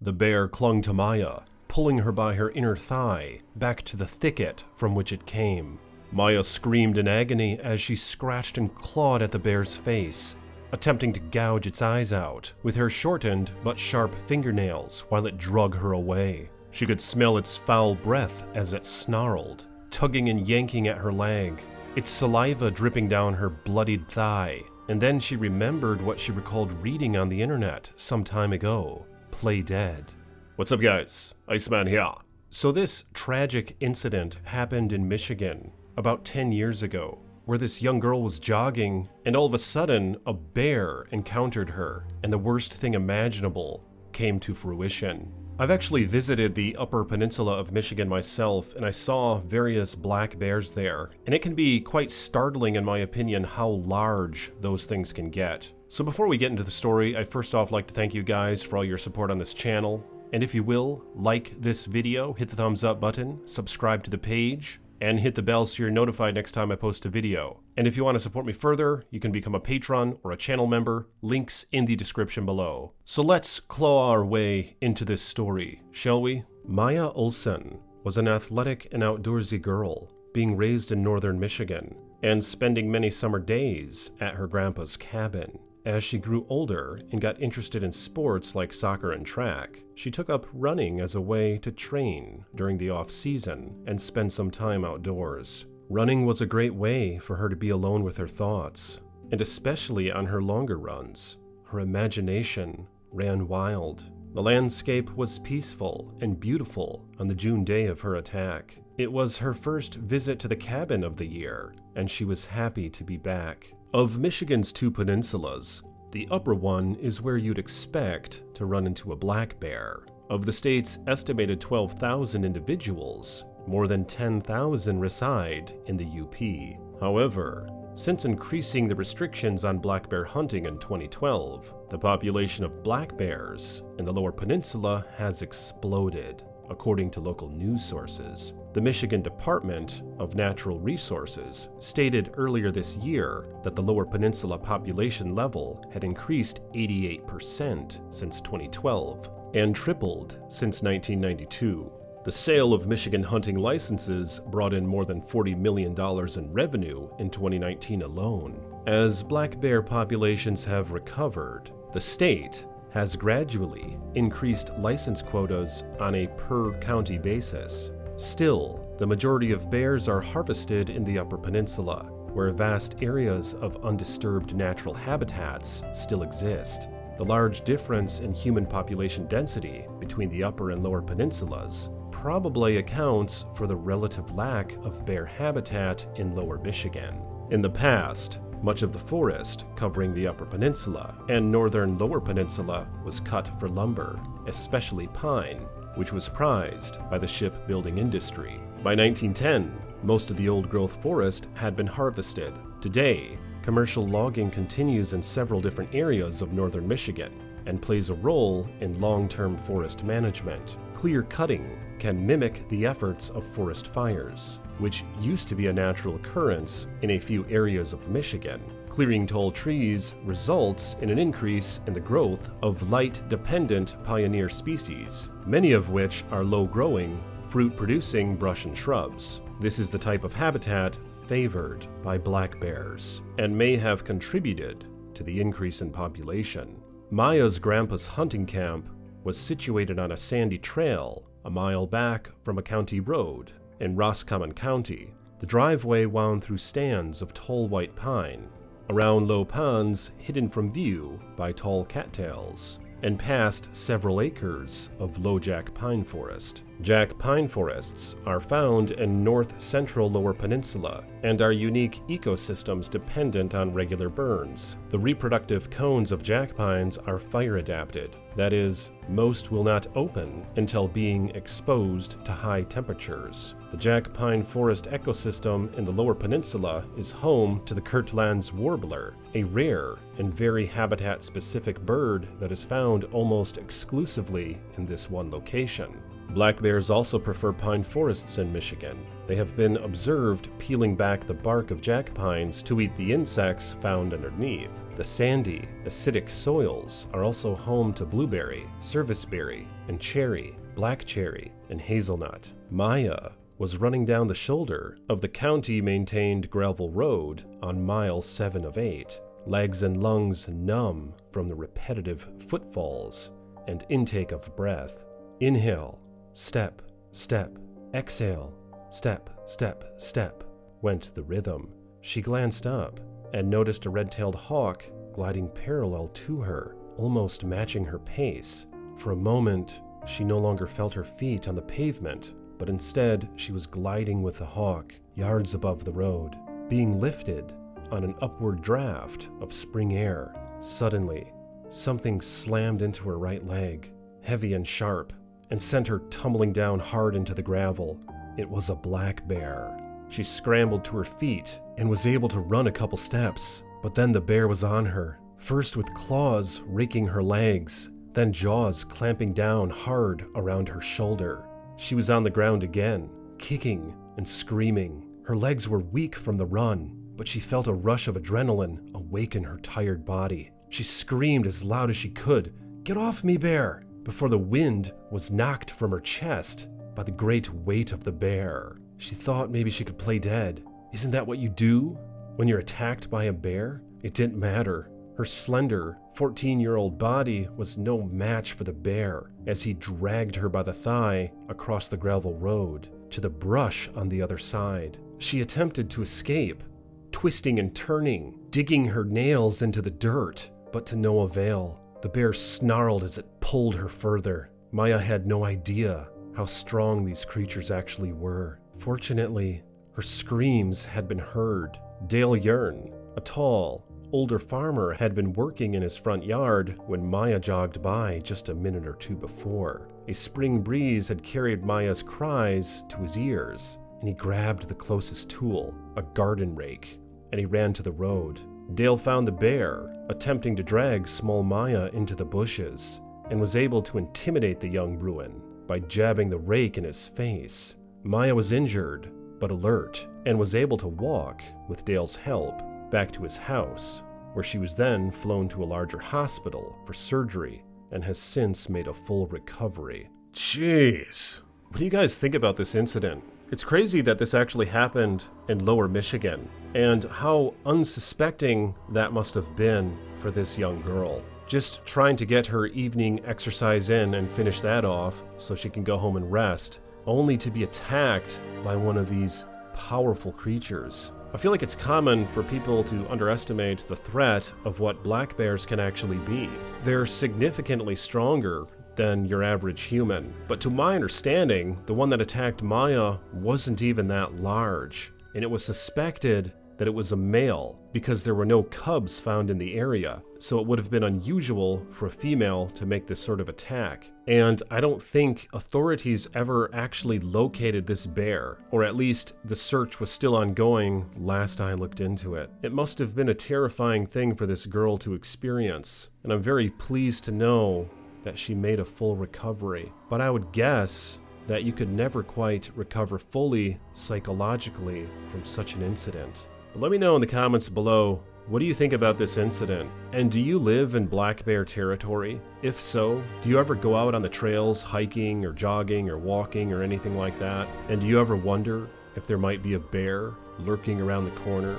The bear clung to Maya, pulling her by her inner thigh back to the thicket from which it came. Maya screamed in agony as she scratched and clawed at the bear's face, attempting to gouge its eyes out with her shortened but sharp fingernails while it drug her away. She could smell its foul breath as it snarled, tugging and yanking at her leg, its saliva dripping down her bloodied thigh. And then she remembered what she recalled reading on the internet some time ago. Play dead. What's up, guys? Iceman here. So this tragic incident happened in Michigan about 10 years ago, where this young girl was jogging and all of a sudden a bear encountered her, and the worst thing imaginable came to fruition. I've actually visited the Upper Peninsula of Michigan myself, and I saw various black bears there, and it can be quite startling in my opinion how large those things can get. So before we get into the story, I'd first off like to thank you guys for all your support on this channel, and if you will, like this video, hit the thumbs up button, subscribe to the page, and hit the bell so you're notified next time I post a video. And if you want to support me further, you can become a patron or a channel member, links in the description below. So let's claw our way into this story, shall we? Maya Olsen was an athletic and outdoorsy girl, being raised in northern Michigan, and spending many summer days at her grandpa's cabin. As she grew older and got interested in sports like soccer and track, she took up running as a way to train during the off-season and spend some time outdoors. Running was a great way for her to be alone with her thoughts, and especially on her longer runs, her imagination ran wild. The landscape was peaceful and beautiful on the June day of her attack. It was her first visit to the cabin of the year, and she was happy to be back. Of Michigan's two peninsulas, the upper one is where you'd expect to run into a black bear. Of the state's estimated 12,000 individuals, more than 10,000 reside in the UP. However, since increasing the restrictions on black bear hunting in 2012, the population of black bears in the Lower Peninsula has exploded, according to local news sources. The Michigan Department of Natural Resources stated earlier this year that the Lower Peninsula population level had increased 88% since 2012 and tripled since 1992. The sale of Michigan hunting licenses brought in more than $40 million in revenue in 2019 alone. As black bear populations have recovered, the state has gradually increased license quotas on a per-county basis. Still, the majority of bears are harvested in the Upper Peninsula, where vast areas of undisturbed natural habitats still exist. The large difference in human population density between the Upper and Lower Peninsulas probably accounts for the relative lack of bear habitat in Lower Michigan. In the past, much of the forest covering the Upper Peninsula and northern Lower Peninsula was cut for lumber, especially pine, which was prized by the shipbuilding industry. By 1910, most of the old-growth forest had been harvested. Today, commercial logging continues in several different areas of northern Michigan and plays a role in long-term forest management. Clear cutting can mimic the efforts of forest fires, which used to be a natural occurrence in a few areas of Michigan. Clearing tall trees results in an increase in the growth of light-dependent pioneer species, many of which are low-growing, fruit-producing brush and shrubs. This is the type of habitat favored by black bears and may have contributed to the increase in population. Maya's grandpa's hunting camp was situated on a sandy trail a mile back from a county road in Roscommon County. The driveway wound through stands of tall white pine, around low ponds hidden from view by tall cattails, and past several acres of low jack pine forest. Jack pine forests are found in north-central Lower Peninsula and are unique ecosystems dependent on regular burns. The reproductive cones of jack pines are fire-adapted. That is, most will not open until being exposed to high temperatures. The jack pine forest ecosystem in the Lower Peninsula is home to the Kirtland's warbler, a rare and very habitat-specific bird that is found almost exclusively in this one location. Black bears also prefer pine forests in Michigan. They have been observed peeling back the bark of jack pines to eat the insects found underneath. The sandy, acidic soils are also home to blueberry, serviceberry, and cherry, black cherry, and hazelnut. Maya was running down the shoulder of the county-maintained gravel road on mile 7 of 8, legs and lungs numb from the repetitive footfalls and intake of breath. Inhale, step, step, exhale, step, step, step, went the rhythm. She glanced up and noticed a red-tailed hawk gliding parallel to her, almost matching her pace. For a moment, she no longer felt her feet on the pavement, but instead she was gliding with the hawk, yards above the road, being lifted on an upward draft of spring air. Suddenly, something slammed into her right leg, heavy and sharp, and sent her tumbling down hard into the gravel. It was a black bear. She scrambled to her feet and was able to run a couple steps, but then the bear was on her, first with claws raking her legs, then jaws clamping down hard around her shoulder. She was on the ground again, kicking and screaming. Her legs were weak from the run, but she felt a rush of adrenaline awaken her tired body. She screamed as loud as she could, "Get off me, bear!" before the wind was knocked from her chest by the great weight of the bear. She thought maybe she could play dead. Isn't that what you do when you're attacked by a bear? It didn't matter. Her slender, 14-year-old body was no match for the bear as he dragged her by the thigh across the gravel road to the brush on the other side. She attempted to escape, twisting and turning, digging her nails into the dirt, but to no avail. The bear snarled as it pulled her further. Maya had no idea how strong these creatures actually were. Fortunately, her screams had been heard. Dale Yearn, a tall, older farmer, had been working in his front yard when Maya jogged by just a minute or two before. A spring breeze had carried Maya's cries to his ears, and he grabbed the closest tool, a garden rake, and he ran to the road. Dale found the bear, attempting to drag small Maya into the bushes, and was able to intimidate the young Bruin by jabbing the rake in his face. Maya was injured, but alert, and was able to walk, with Dale's help, back to his house, where she was then flown to a larger hospital for surgery and has since made a full recovery. Jeez. What do you guys think about this incident? It's crazy that this actually happened in Lower Michigan, and how unsuspecting that must have been for this young girl. Just trying to get her evening exercise in and finish that off so she can go home and rest, only to be attacked by one of these powerful creatures. I feel like it's common for people to underestimate the threat of what black bears can actually be. They're significantly stronger than your average human, but to my understanding, the one that attacked Maya wasn't even that large, and it was suspected that it was a male because there were no cubs found in the area, so it would have been unusual for a female to make this sort of attack. And I don't think authorities ever actually located this bear, or at least the search was still ongoing last I looked into it. It must have been a terrifying thing for this girl to experience, and I'm very pleased to know that she made a full recovery. But I would guess that you could never quite recover fully psychologically from such an incident. But let me know in the comments below, what do you think about this incident? And do you live in black bear territory? If so, do you ever go out on the trails hiking or jogging or walking or anything like that? And do you ever wonder if there might be a bear lurking around the corner,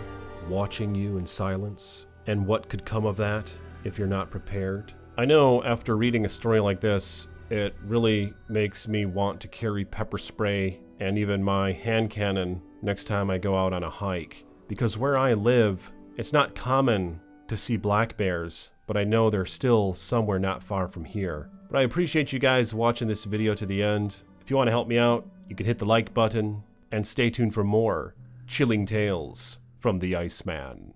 watching you in silence? And what could come of that if you're not prepared? I know after reading a story like this, it really makes me want to carry pepper spray and even my hand cannon next time I go out on a hike. Because where I live, it's not common to see black bears, but I know they're still somewhere not far from here. But I appreciate you guys watching this video to the end. If you want to help me out, you can hit the like button and stay tuned for more chilling tales from the Iceman.